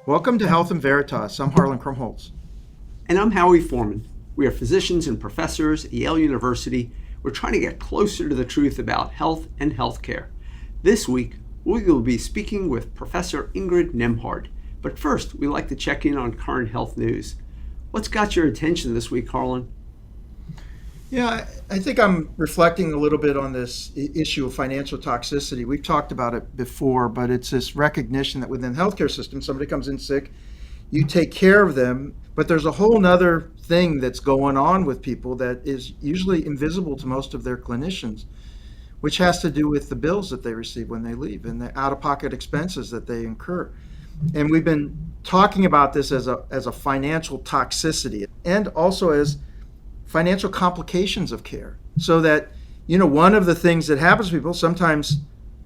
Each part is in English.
Welcome to Health in Veritas. I'm Harlan Krumholtz. And I'm Howie Foreman. We are physicians and professors at Yale University. We're trying to get closer to the truth about health and healthcare. This week, we will be speaking with Professor Ingrid Nembhard. But first, we like to check in on current health news. What's got your attention this week, Harlan? Yeah, I think I'm reflecting a little bit on this issue of financial toxicity. We've talked about it before, but it's this recognition that within the healthcare system, somebody comes in sick, you take care of them, but there's a whole nother thing that's going on with people that is usually invisible to most of their clinicians, which has to do with the bills that they receive when they leave and the out-of-pocket expenses that they incur. And we've been talking about this as a financial toxicity and also as financial complications of care. So that, one of the things that happens to people, sometimes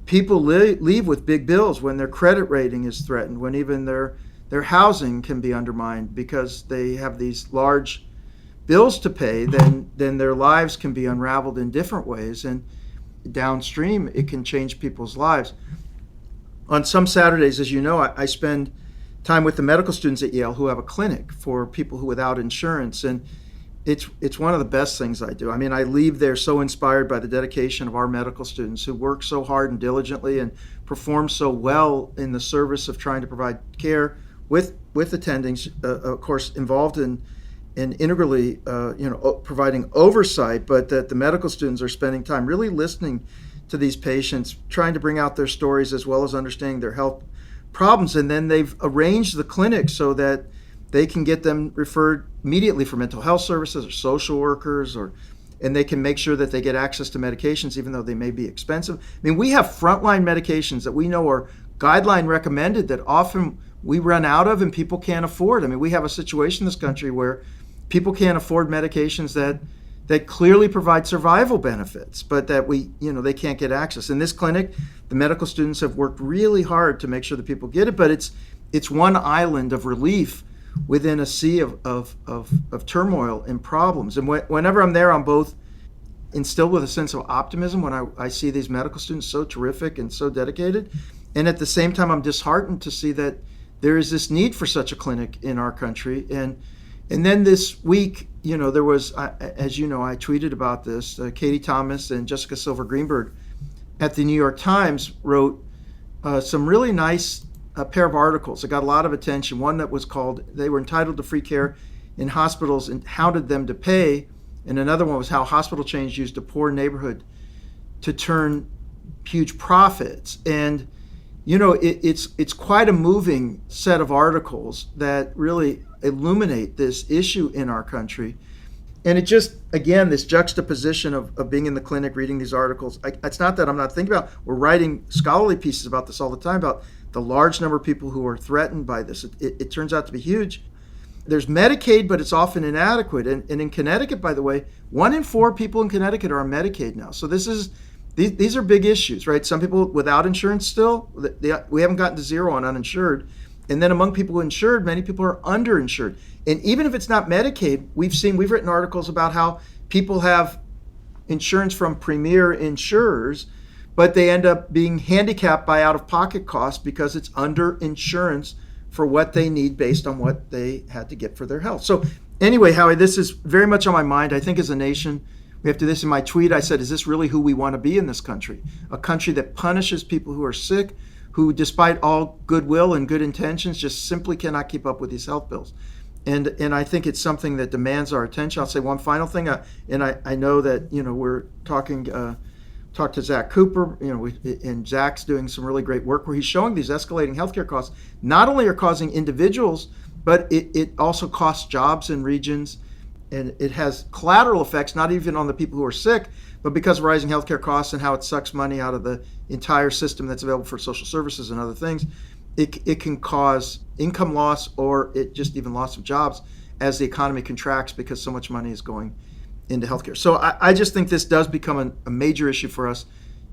people leave with big bills when their credit rating is threatened, when even their housing can be undermined because they have these large bills to pay, then their lives can be unraveled in different ways. And downstream, it can change people's lives. On some Saturdays, as you know, I spend time with the medical students at Yale who have a clinic for people who without insurance. And it's one of the best things I do. I mean, I leave there so inspired by the dedication of our medical students who work so hard and diligently and perform so well in the service of trying to provide care with attendings, of course, involved in integrally, providing oversight, but that the medical students are spending time really listening to these patients, trying to bring out their stories as well as understanding their health problems. And then they've arranged the clinic so that they can get them referred immediately for mental health services or social workers, and they can make sure that they get access to medications even though they may be expensive. I mean, we have frontline medications that we know are guideline recommended that often we run out of and people can't afford. I mean, we have a situation in this country where people can't afford medications that clearly provide survival benefits, but that they can't get access. In this clinic, the medical students have worked really hard to make sure that people get it, but it's one island of relief within a sea of turmoil and problems. And whenever I'm there, I'm both instilled with a sense of optimism when I see these medical students so terrific and so dedicated. And at the same time, I'm disheartened to see that there is this need for such a clinic in our country. And then this week, there was, as you know, I tweeted about this, Katie Thomas and Jessica Silver Greenberg at the New York Times wrote some really nice a pair of articles that got a lot of attention. One that was called, they were entitled to free care in hospitals and hounded them to pay. And another one was how hospital chains used a poor neighborhood to turn huge profits. And, it's quite a moving set of articles that really illuminate this issue in our country. And it just, again, this juxtaposition of being in the clinic, reading these articles, it's not that I'm not thinking about, we're writing scholarly pieces about this all the time, about the large number of people who are threatened by this. It turns out to be huge. There's Medicaid, but it's often inadequate. And in Connecticut, by the way, 1 in 4 people in Connecticut are on Medicaid now. So these are big issues, right? Some people without insurance still, we haven't gotten to zero on uninsured. And then among people insured, many people are underinsured. And even if it's not Medicaid, we've written articles about how people have insurance from premier insurers, but they end up being handicapped by out-of-pocket costs because it's under insurance for what they need based on what they had to get for their health. So anyway, Howie, this is very much on my mind. I think as a nation, we have to this in my tweet, I said, is this really who we want to be in this country? A country that punishes people who are sick, who despite all goodwill and good intentions just simply cannot keep up with these health bills. And I think it's something that demands our attention. I'll say one final thing, and I know that we're talk to Zach Cooper, and Zach's doing some really great work where he's showing these escalating healthcare costs not only are causing individuals, but it also costs jobs in regions, and it has collateral effects, not even on the people who are sick, but because of rising healthcare costs and how it sucks money out of the entire system that's available for social services and other things, it can cause income loss or it just even loss of jobs as the economy contracts because so much money is going into healthcare. So I just think this does become a major issue for us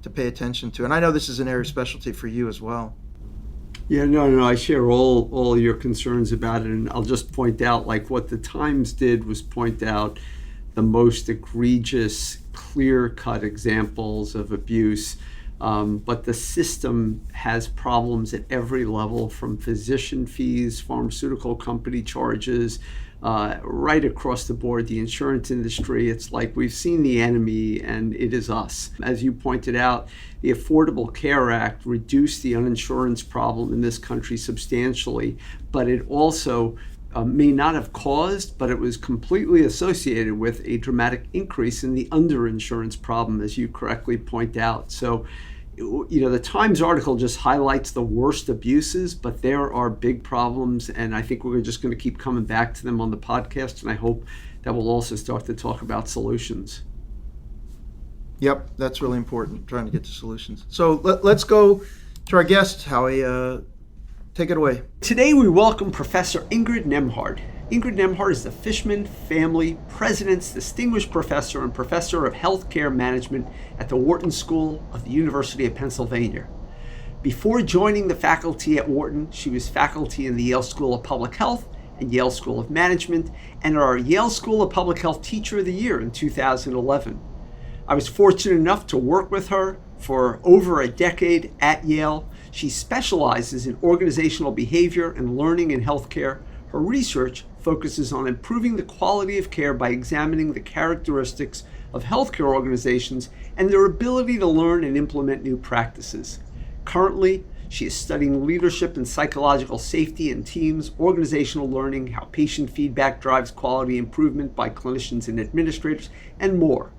to pay attention to. And I know this is an area of specialty for you as well. Yeah, no, I share all your concerns about it. And I'll just point out, like what the Times did was point out the most egregious, clear-cut examples of abuse But the system has problems at every level, from physician fees, pharmaceutical company charges, right across the board, the insurance industry. It's like we've seen the enemy and it is us. As you pointed out, the Affordable Care Act reduced the uninsurance problem in this country substantially, but it also may not have caused, but it was completely associated with a dramatic increase in the underinsurance problem, as you correctly point out. So, the Times article just highlights the worst abuses, but there are big problems, and I think we're just going to keep coming back to them on the podcast, and I hope that we'll also start to talk about solutions. Yep, that's really important, trying to get to solutions. So let's go to our guest, Howie. Take it away. Today we welcome Professor Ingrid Nembhard. Ingrid Nembhard is the Fishman Family President's Distinguished Professor and Professor of Healthcare Management at the Wharton School of the University of Pennsylvania. Before joining the faculty at Wharton, she was faculty in the Yale School of Public Health and Yale School of Management, and our Yale School of Public Health Teacher of the Year in 2011. I was fortunate enough to work with her for over a decade at Yale. She specializes in organizational behavior and learning in healthcare. Her research focuses on improving the quality of care by examining the characteristics of healthcare organizations and their ability to learn and implement new practices. Currently, she is studying leadership and psychological safety in teams, organizational learning, how patient feedback drives quality improvement by clinicians and administrators, and more.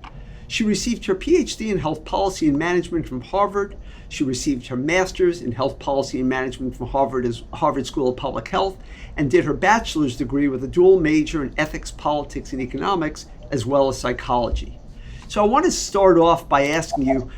She received her PhD in Health Policy and Management from Harvard. She received her Master's in Health Policy and Management from Harvard School of Public Health, and did her bachelor's degree with a dual major in ethics, politics, and economics, as well as psychology. So I want to start off by asking you,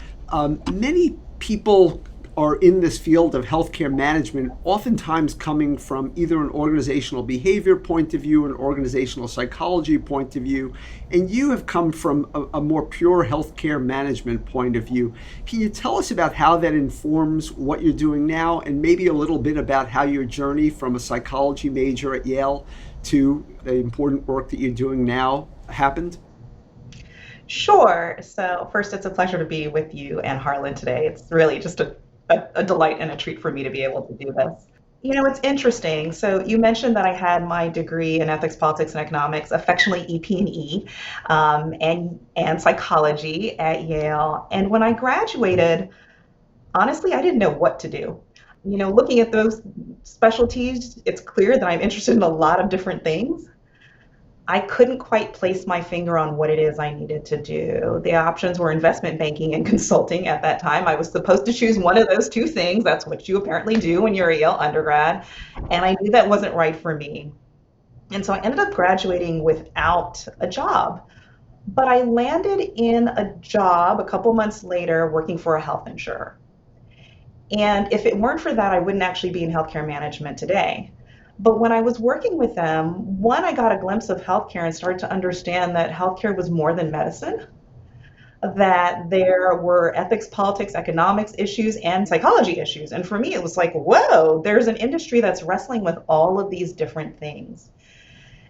many people are in this field of healthcare management, oftentimes coming from either an organizational behavior point of view, an organizational psychology point of view, and you have come from a more pure healthcare management point of view. Can you tell us about how that informs what you're doing now, and maybe a little bit about how your journey from a psychology major at Yale to the important work that you're doing now happened? Sure. So first, it's a pleasure to be with you and Harlan today. It's really just a delight and a treat for me to be able to do this. It's interesting. So you mentioned that I had my degree in ethics, politics, and economics, affectionately EP&E, and psychology at Yale. And when I graduated, honestly, I didn't know what to do. Looking at those specialties, it's clear that I'm interested in a lot of different things. I couldn't quite place my finger on what it is I needed to do. The options were investment banking and consulting at that time. I was supposed to choose one of those two things. That's what you apparently do when you're a Yale undergrad. And I knew that wasn't right for me. And so I ended up graduating without a job. But I landed in a job a couple months later working for a health insurer. And if it weren't for that, I wouldn't actually be in healthcare management today. But when I was working with them, one, I got a glimpse of healthcare and started to understand that healthcare was more than medicine, that there were ethics, politics, economics issues, and psychology issues. And for me, it was like, whoa, there's an industry that's wrestling with all of these different things.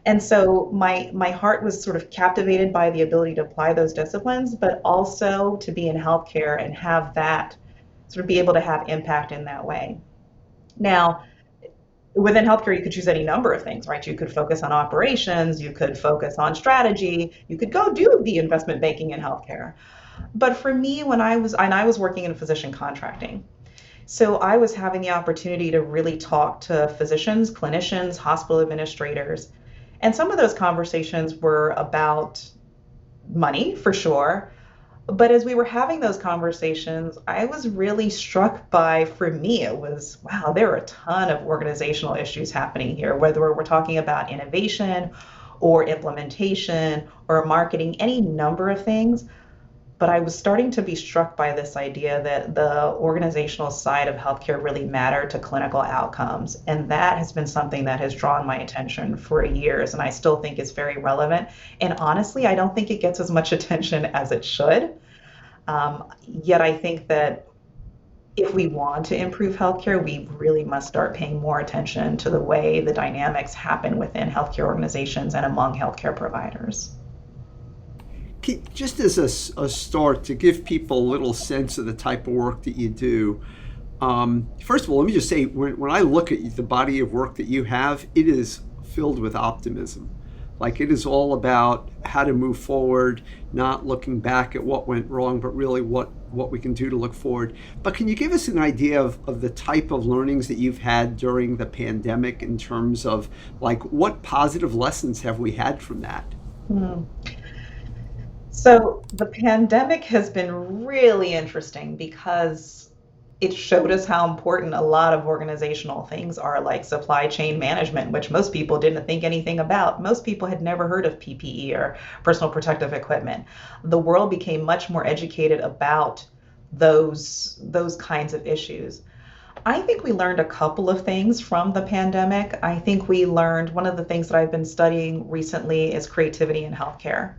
And so my heart was sort of captivated by the ability to apply those disciplines, but also to be in healthcare and have that sort of be able to have impact in that way. Now, within healthcare, you could choose any number of things, right? You could focus on operations, you could focus on strategy, you could go do the investment banking in healthcare. But for me, when I was working in physician contracting, so I was having the opportunity to really talk to physicians, clinicians, hospital administrators, and some of those conversations were about money, for sure. But as we were having those conversations, I was really struck by, for me, it was, wow, there are a ton of organizational issues happening here, whether we're talking about innovation or implementation or marketing, any number of things. But I was starting to be struck by this idea that the organizational side of healthcare really mattered to clinical outcomes. And that has been something that has drawn my attention for years, and I still think is very relevant. And honestly, I don't think it gets as much attention as it should. Yet I think that if we want to improve healthcare, we really must start paying more attention to the way the dynamics happen within healthcare organizations and among healthcare providers. Just as a start to give people a little sense of the type of work that you do, first of all, let me just say, when I look at the body of work that you have, it is filled with optimism. Like, it is all about how to move forward, not looking back at what went wrong, but really what we can do to look forward. But can you give us an idea of the type of learnings that you've had during the pandemic in terms of, like, what positive lessons have we had from that? Hmm. So the pandemic has been really interesting because it showed us how important a lot of organizational things are, like supply chain management, which most people didn't think anything about. Most people had never heard of PPE or personal protective equipment. The world became much more educated about those kinds of issues. I think we learned a couple of things from the pandemic. I think we learned one of the things that I've been studying recently is creativity in healthcare.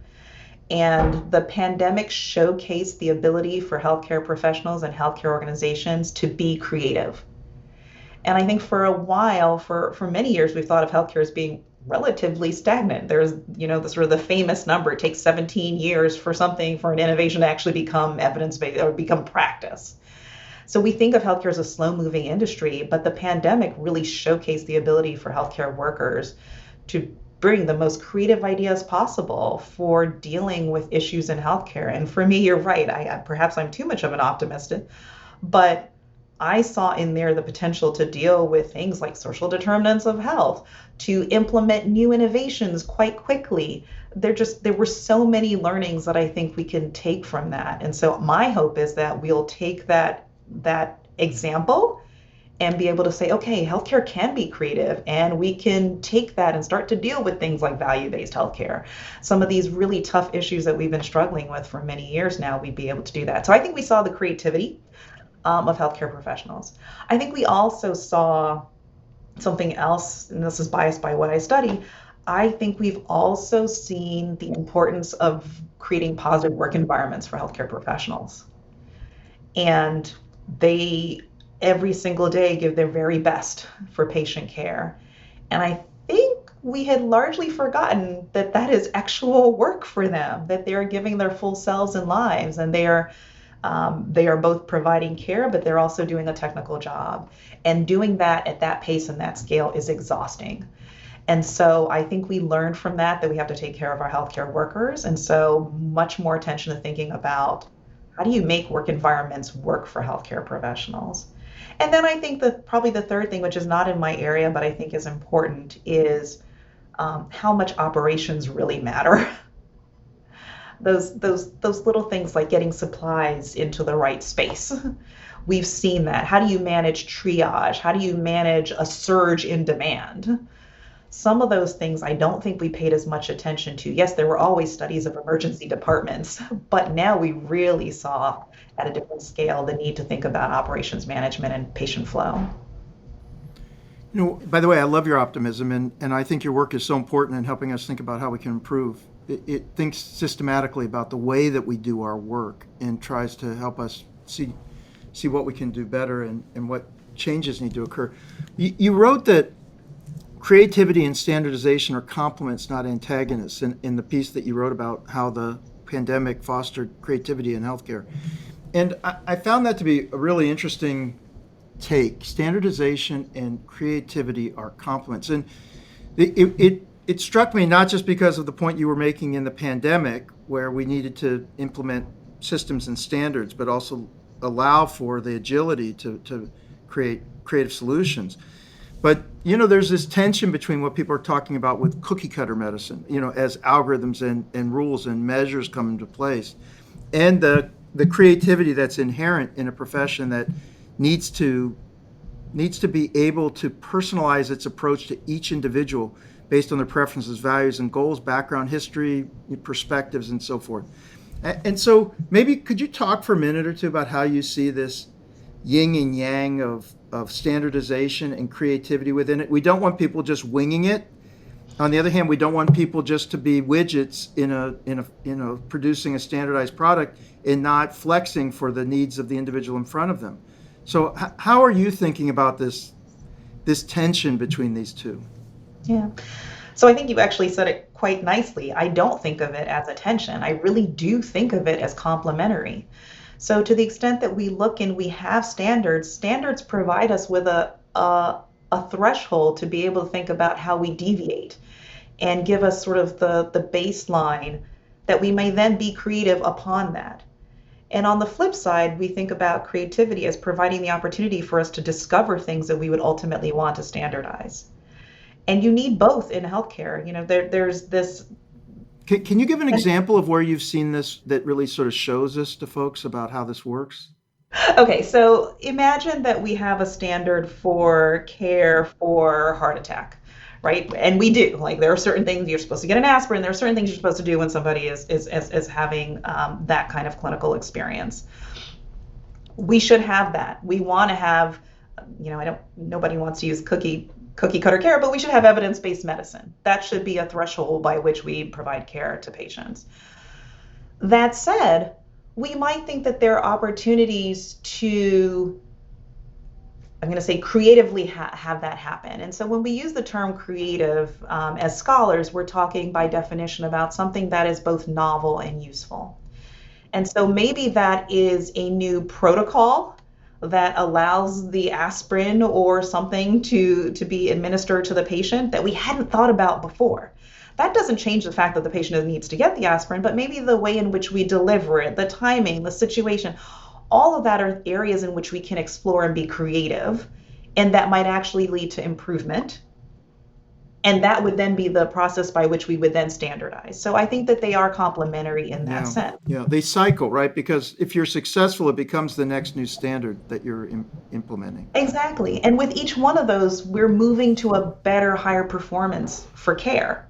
And the pandemic showcased the ability for healthcare professionals and healthcare organizations to be creative. And I think for a while, for many years, we've thought of healthcare as being relatively stagnant. There's, the sort of the famous number, it takes 17 years for an innovation to actually become evidence-based or become practice. So we think of healthcare as a slow-moving industry, but the pandemic really showcased the ability for healthcare workers to bring the most creative ideas possible for dealing with issues in healthcare. And for me, you're right. Perhaps I'm too much of an optimist, but I saw in there the potential to deal with things like social determinants of health, to implement new innovations quite quickly. There were so many learnings that I think we can take from that. And so my hope is that we'll take that example and be able to say, okay, healthcare can be creative, and we can take that and start to deal with things like value-based healthcare. Some of these really tough issues that we've been struggling with for many years now, we'd be able to do that. So I think we saw the creativity of healthcare professionals. I think we also saw something else, and this is biased by what I study. I think we've also seen the importance of creating positive work environments for healthcare professionals. And they every single day give their very best for patient care. And I think we had largely forgotten that that is actual work for them, that they are giving their full selves and lives, and they are both providing care, but they're also doing a technical job. And doing that at that pace and that scale is exhausting. And so I think we learned from that we have to take care of our healthcare workers. And so much more attention to thinking about how do you make work environments work for healthcare professionals? And then I think that probably the third thing, which is not in my area, but I think is important, is how much operations really matter. Those little things like getting supplies into the right space. We've seen that. How do you manage triage? How do you manage a surge in demand? Some of those things I don't think we paid as much attention to. Yes, there were always studies of emergency departments, but now we really saw at a different scale the need to think about operations management and patient flow. By the way, I love your optimism, and I think your work is so important in helping us think about how we can improve. It thinks systematically about the way that we do our work and tries to help us see what we can do better and what changes need to occur. You wrote that creativity and standardization are complements, not antagonists, in the piece that you wrote about how the pandemic fostered creativity in healthcare. And I found that to be a really interesting take. Standardization and creativity are complements. And it struck me not just because of the point you were making in the pandemic, where we needed to implement systems and standards, but also allow for the agility to create creative solutions. But, there's this tension between what people are talking about with cookie cutter medicine, as algorithms and rules and measures come into place, and the creativity that's inherent in a profession that needs to be able to personalize its approach to each individual based on their preferences, values, and goals, background, history, perspectives, and so forth. And so maybe could you talk for a minute or two about how you see this yin and yang of standardization and creativity within it? We don't want people just winging it. On the other hand, we don't want people just to be widgets in producing a standardized product and not flexing for the needs of the individual in front of them. So how are you thinking about this tension between these two? Yeah. So I think you actually said it quite nicely. I don't think of it as attention. I really do think of it as complementary. So to the extent that we look and we have standards, standards provide us with a threshold to be able to think about how we deviate and give us sort of the baseline that we may then be creative upon that. And on the flip side, we think about creativity as providing the opportunity for us to discover things that we would ultimately want to standardize. And you need both in healthcare. There's this. Can you give an example of where you've seen this that really sort of shows this to folks about how this works? Okay, so imagine that we have a standard for care for heart attack, right? And we do. Like there are certain things you're supposed to get an aspirin. There are certain things you're supposed to do when somebody is having that kind of clinical experience. We should have that. We want to have, nobody wants to use cookie cutter care, but we should have evidence-based medicine. That should be a threshold by which we provide care to patients. That said, we might think that there are opportunities to, I'm going to say, creatively have that happen. And so when we use the term creative as scholars, we're talking by definition about something that is both novel and useful. And so maybe that is a new protocol that allows the aspirin or something to be administered to the patient that we hadn't thought about before. That doesn't change the fact that the patient needs to get the aspirin, but maybe the way in which we deliver it, the timing, the situation, all of that are areas in which we can explore and be creative, and that might actually lead to improvement. And that would then be the process by which we would then standardize. So I think that they are complementary in that sense. Yeah, they cycle, right? Because if you're successful, it becomes the next new standard that you're implementing. Exactly. And with each one of those, we're moving to a better, higher performance for care.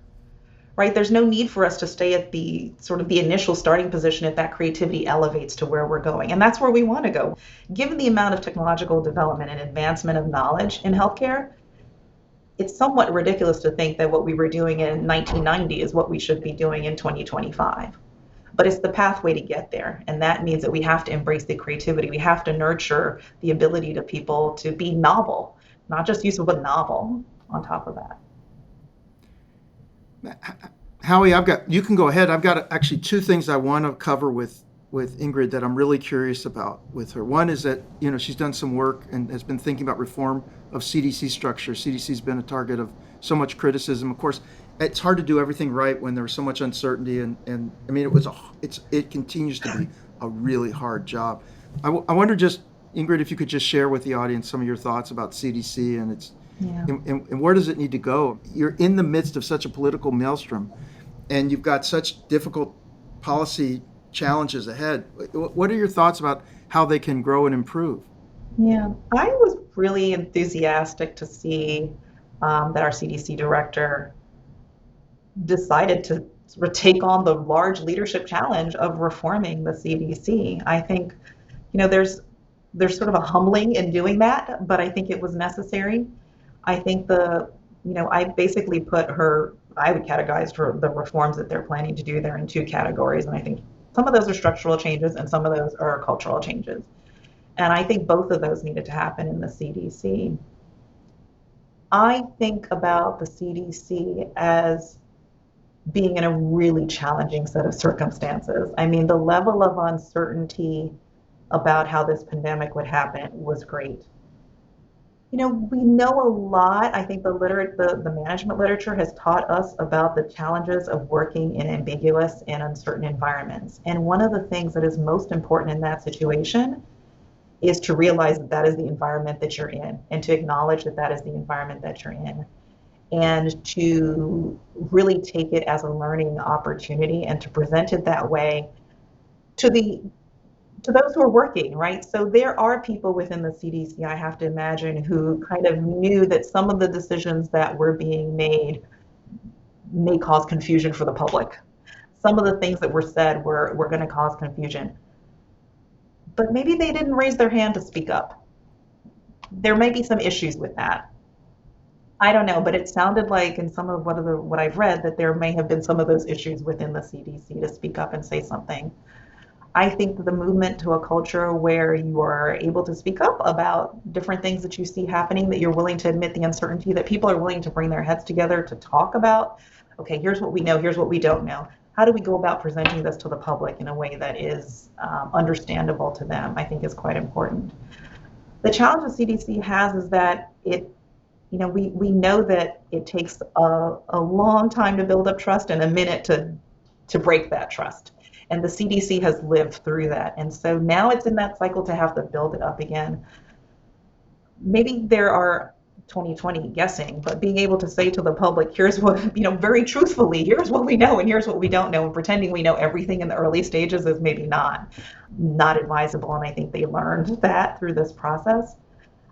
Right? There's no need for us to stay at the sort of the initial starting position if that creativity elevates to where we're going. And that's where we want to go. Given the amount of technological development and advancement of knowledge in healthcare, it's somewhat ridiculous to think that what we were doing in 1990 is what we should be doing in 2025. But it's the pathway to get there. And that means that we have to embrace the creativity. We have to nurture the ability to people to be novel, not just useful, but novel on top of that. Howie, you can go ahead. I've got actually two things I want to cover with Ingrid that I'm really curious about with her. One is that, she's done some work and has been thinking about reform of CDC structure. CDC's been a target of so much criticism. Of course, it's hard to do everything right when there's so much uncertainty, and I mean, it continues to be a really hard job. I wonder just, Ingrid, if you could just share with the audience some of your thoughts about CDC and its and where does it need to go? You're in the midst of such a political maelstrom, and you've got such difficult policy challenges ahead. What are your thoughts about how they can grow and improve? Yeah, I was really enthusiastic to see that our CDC director decided to sort of take on the large leadership challenge of reforming the CDC. I think, there's sort of a humbling in doing that, but I think it was necessary. I think I basically I would categorize the reforms that they're planning to do there in two categories. And I think some of those are structural changes and some of those are cultural changes. And I think both of those needed to happen in the CDC. I think about the CDC as being in a really challenging set of circumstances. I mean, the level of uncertainty about how this pandemic would happen was great. We know a lot. I think the management literature has taught us about the challenges of working in ambiguous and uncertain environments. And one of the things that is most important in that situation is to realize that that is the environment that you're in, and to acknowledge that that is the environment that you're in, and to really take it as a learning opportunity and to present it that way to those who are working, right? So there are people within the CDC, I have to imagine, who kind of knew that some of the decisions that were being made may cause confusion for the public. Some of the things that were said were going to cause confusion. But maybe they didn't raise their hand to speak up. There may be some issues with that. I don't know, but it sounded like in some of what I've read that there may have been some of those issues within the CDC to speak up and say something. I think the movement to a culture where you are able to speak up about different things that you see happening, that you're willing to admit the uncertainty, that people are willing to bring their heads together to talk about, okay, here's what we know, here's what we don't know. How do we go about presenting this to the public in a way that is understandable to them, I think is quite important. The challenge the CDC has is that we know that it takes a long time to build up trust and a minute to break that trust. And the CDC has lived through that. And so now it's in that cycle to have to build it up again. Maybe there are 2020 guessing, but being able to say to the public, here's what, very truthfully, here's what we know and here's what we don't know, and pretending we know everything in the early stages is maybe not advisable. And I think they learned that through this process.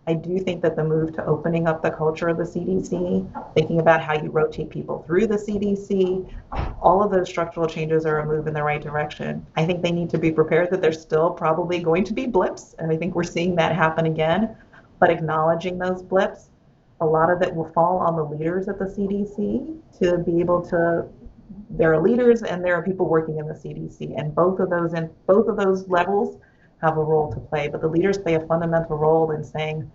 I do think that the move to opening up the culture of the CDC, thinking about how you rotate people through the CDC, all of those structural changes are a move in the right direction. I think they need to be prepared that there's still probably going to be blips, and I think we're seeing that happen again, but acknowledging those blips, a lot of it will fall on the leaders at the CDC to be able to, there are leaders and there are people working in the CDC, and both of those levels have a role to play, but the leaders play a fundamental role in saying,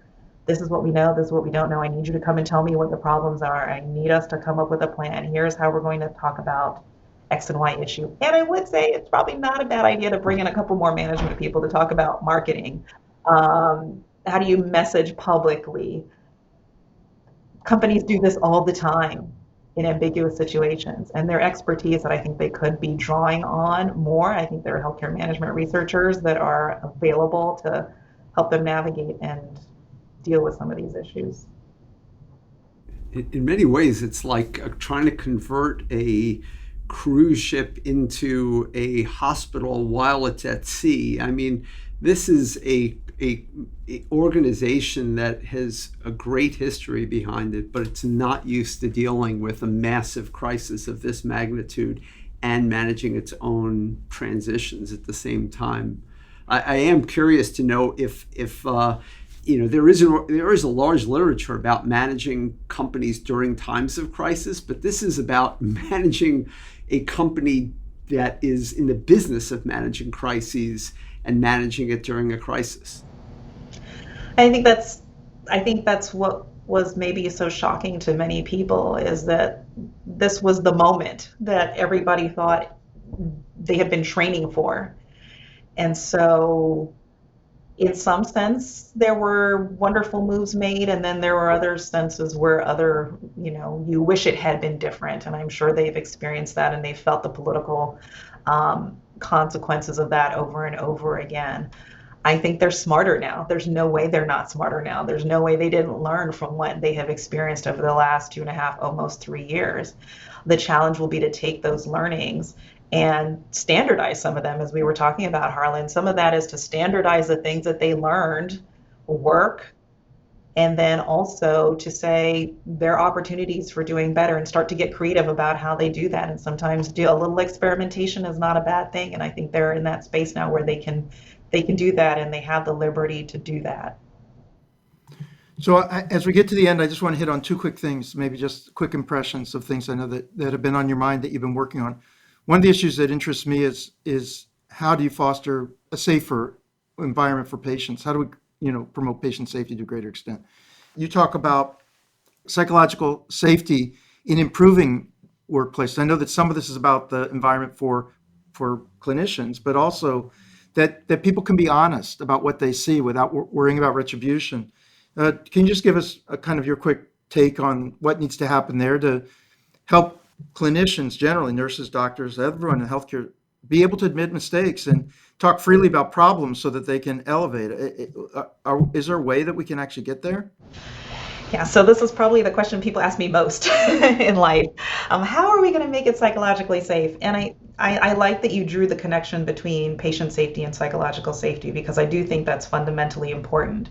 this is what we know, this is what we don't know. I need you to come and tell me what the problems are. I need us to come up with a plan. Here's how we're going to talk about X and Y issue. And I would say it's probably not a bad idea to bring in a couple more management people to talk about marketing. How do you message publicly? Companies do this all the time in ambiguous situations, and their expertise that I think they could be drawing on more. I think there are healthcare management researchers that are available to help them navigate and deal with some of these issues. In many ways, it's like trying to convert a cruise ship into a hospital while it's at sea. I mean, this is a organization that has a great history behind it, but it's not used to dealing with a massive crisis of this magnitude and managing its own transitions at the same time. I am curious to know if there is a large literature about managing companies during times of crisis, but this is about managing a company that is in the business of managing crises and managing it during a crisis. I think that's what was maybe so shocking to many people, is that this was the moment that everybody thought they had been training for. And so in some sense, there were wonderful moves made, and then there were other senses where you wish it had been different. And I'm sure they've experienced that, and they've felt the political consequences of that over and over again. I think they're smarter now. There's no way they're not smarter now. There's no way they didn't learn from what they have experienced over the last 2.5, almost 3 years. The challenge will be to take those learnings and standardize some of them, as we were talking about, Harlan. Some of that is to standardize the things that they learned work, and then also to say there are opportunities for doing better and start to get creative about how they do that. And sometimes do a little experimentation is not a bad thing. And I think they're in that space now where they can do that, and they have the liberty to do that. So as we get to the end, I just want to hit on two quick things, maybe just quick impressions of things I know that have been on your mind that you've been working on. One of the issues that interests me is how do you foster a safer environment for patients? How do we promote patient safety to a greater extent? You talk about psychological safety in improving workplaces. I know that some of this is about the environment for clinicians, but also that people can be honest about what they see without worrying about retribution. Can you just give us a kind of your quick take on what needs to happen there to help clinicians, generally nurses, doctors, everyone in healthcare, be able to admit mistakes and talk freely about problems so that they can elevate it? Is there a way that we can actually get there? Yeah, so this is probably the question people ask me most in life. How are we going to make it psychologically safe? And I like that you drew the connection between patient safety and psychological safety, because I do think that's fundamentally important.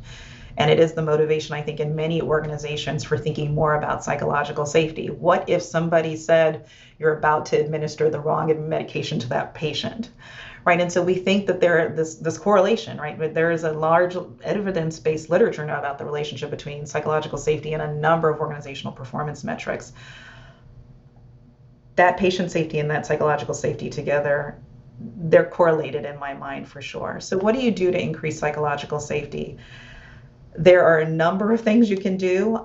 And it is the motivation, I think, in many organizations for thinking more about psychological safety. What if somebody said you're about to administer the wrong medication to that patient? Right, and so we think that this correlation, right? But there is a large evidence-based literature now about the relationship between psychological safety and a number of organizational performance metrics. That patient safety and that psychological safety together they're correlated in my mind for sure. So what do you do to increase psychological safety? There are a number of things you can do.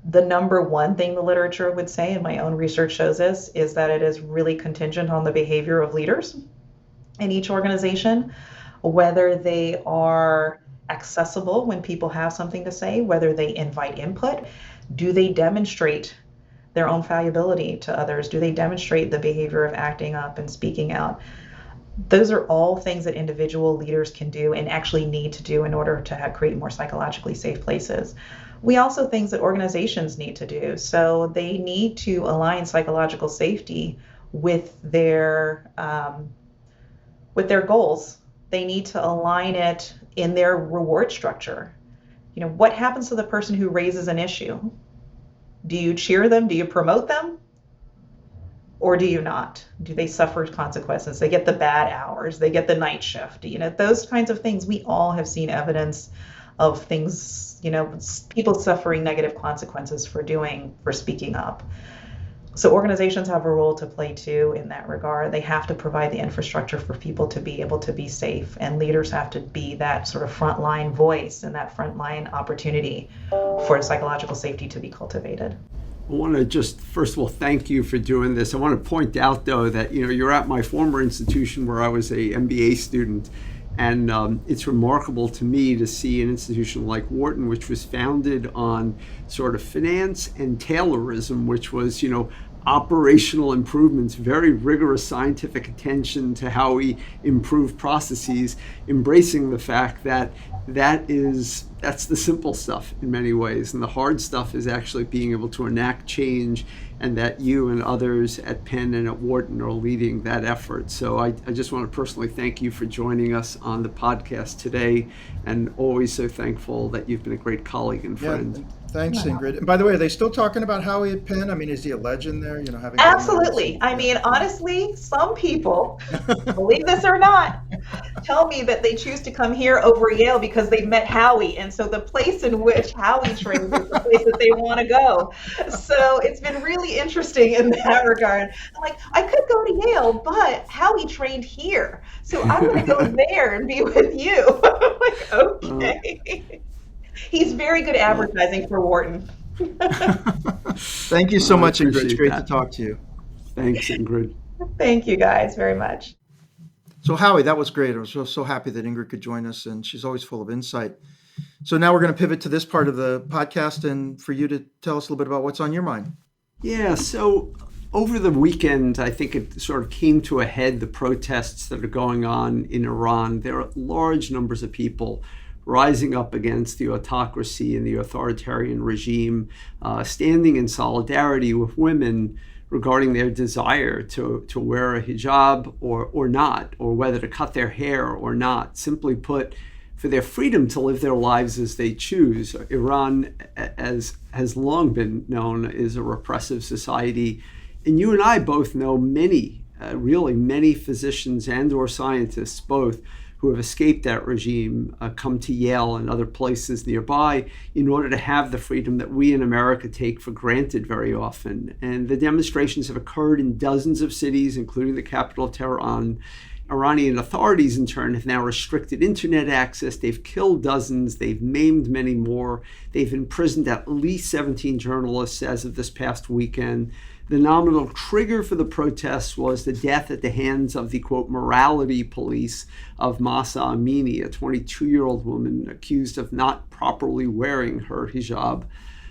The number one thing the literature would say, and my own research shows this, is that it is really contingent on the behavior of leaders in each organization, whether they are accessible when people have something to say, whether they invite input, do they demonstrate their own fallibility to others, do they demonstrate the behavior of acting up and speaking out. Those are all things that individual leaders can do and actually need to do in order to create more psychologically safe places. We also things that organizations need to do. So they need to align psychological safety with their goals. They need to align it in their reward structure. What happens to the person who raises an issue? Do you cheer them? Do you promote them? Or do you not? Do they suffer consequences? They get the bad hours, they get the night shift, those kinds of things. We all have seen evidence of things, people suffering negative consequences for speaking up. So organizations have a role to play too in that regard. They have to provide the infrastructure for people to be able to be safe, and leaders have to be that sort of frontline voice and that frontline opportunity for psychological safety to be cultivated. I want to just, first of all, thank you for doing this. I want to point out, though, that you're at my former institution where I was a MBA student, and it's remarkable to me to see an institution like Wharton, which was founded on sort of finance and Taylorism, which was, operational improvements, very rigorous scientific attention to how we improve processes, embracing the fact that that's the simple stuff in many ways, and the hard stuff is actually being able to enact change, and that you and others at Penn and at Wharton are leading that effort. So I just want to personally thank you for joining us on the podcast today, and always so thankful that you've been a great colleague and friend. Yeah, thanks, Ingrid. And by the way, are they still talking about Howie at Penn? I mean, is he a legend there? Having Absolutely. I mean, honestly, some people, believe this or not, tell me that they choose to come here over Yale because they've met Howie, and so the place in which Howie trains is the place that they want to go. So it's been really interesting in that regard. I'm like, I could go to Yale, but Howie trained here, so I'm going to go there and be with you. I'm like, okay. He's very good advertising for Wharton. Thank you so much, Ingrid. It's great to talk to you. Thanks, Ingrid. Thank you guys very much. So Howie, that was great. I was so happy that Ingrid could join us, and she's always full of insight. So now we're going to pivot to this part of the podcast, and for you to tell us a little bit about what's on your mind. Yeah, so over the weekend, I think it sort of came to a head, the protests that are going on in Iran. There are large numbers of people rising up against the autocracy and the authoritarian regime, standing in solidarity with women regarding their desire to wear a hijab or not, or whether to cut their hair or not. Simply put, for their freedom to live their lives as they choose. Iran, as has long been known, is a repressive society. And you and I both know many, really many physicians and or scientists both who have escaped that regime, come to Yale and other places nearby in order to have the freedom that we in America take for granted very often. And the demonstrations have occurred in dozens of cities, including the capital of Tehran. Iranian authorities, in turn, have now restricted internet access. They've killed dozens. They've maimed many more. They've imprisoned at least 17 journalists as of this past weekend. The nominal trigger for the protests was the death at the hands of the, quote, morality police of Mahsa Amini, a 22-year-old woman accused of not properly wearing her hijab.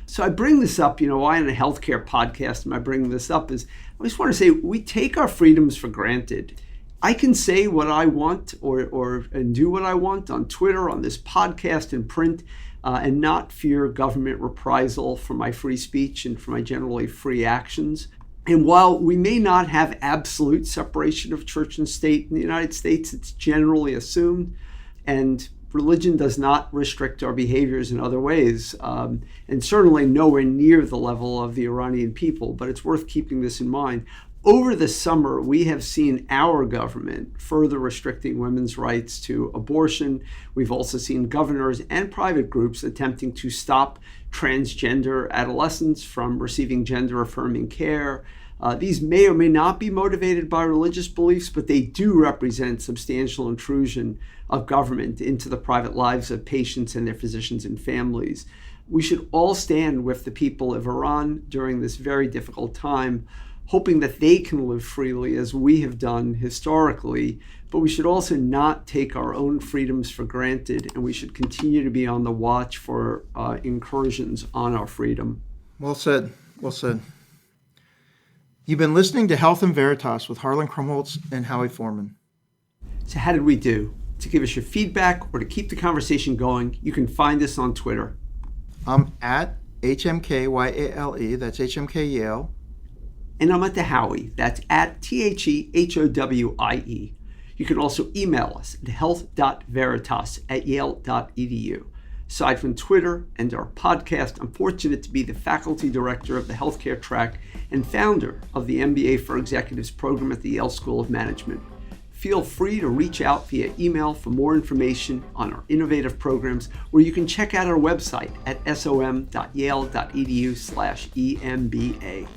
So I bring this up, why on a healthcare podcast am I bringing this up is I just want to say we take our freedoms for granted. I can say what I want and do what I want on Twitter, on this podcast, and print, and not fear government reprisal for my free speech and for my generally free actions. And while we may not have absolute separation of church and state in the United States, it's generally assumed, and religion does not restrict our behaviors in other ways, and certainly nowhere near the level of the Iranian people, but it's worth keeping this in mind. Over the summer, we have seen our government further restricting women's rights to abortion. We've also seen governors and private groups attempting to stop transgender adolescents from receiving gender-affirming care. These may or may not be motivated by religious beliefs, but they do represent substantial intrusion of government into the private lives of patients and their physicians and families. We should all stand with the people of Iran during this very difficult time, hoping that they can live freely as we have done historically, but we should also not take our own freedoms for granted, and we should continue to be on the watch for incursions on our freedom. Well said. Well said. You've been listening to Health in Veritas with Harlan Krumholtz and Howie Foreman. So how did we do? To give us your feedback or to keep the conversation going, you can find us on Twitter. I'm at HMKYALE, that's HMK Yale. And I'm at the Howie, that's at THEHOWIE. You can also email us at health.veritas@yale.edu. Aside from Twitter and our podcast, I'm fortunate to be the faculty director of the healthcare track and founder of the MBA for Executives program at the Yale School of Management. Feel free to reach out via email for more information on our innovative programs, where you can check out our website at som.yale.edu/EMBA.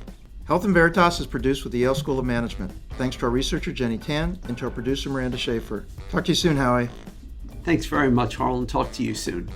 Health in Veritas is produced with the Yale School of Management. Thanks to our researcher, Jenny Tan, and to our producer, Miranda Schaefer. Talk to you soon, Howie. Thanks very much, Harlan. Talk to you soon.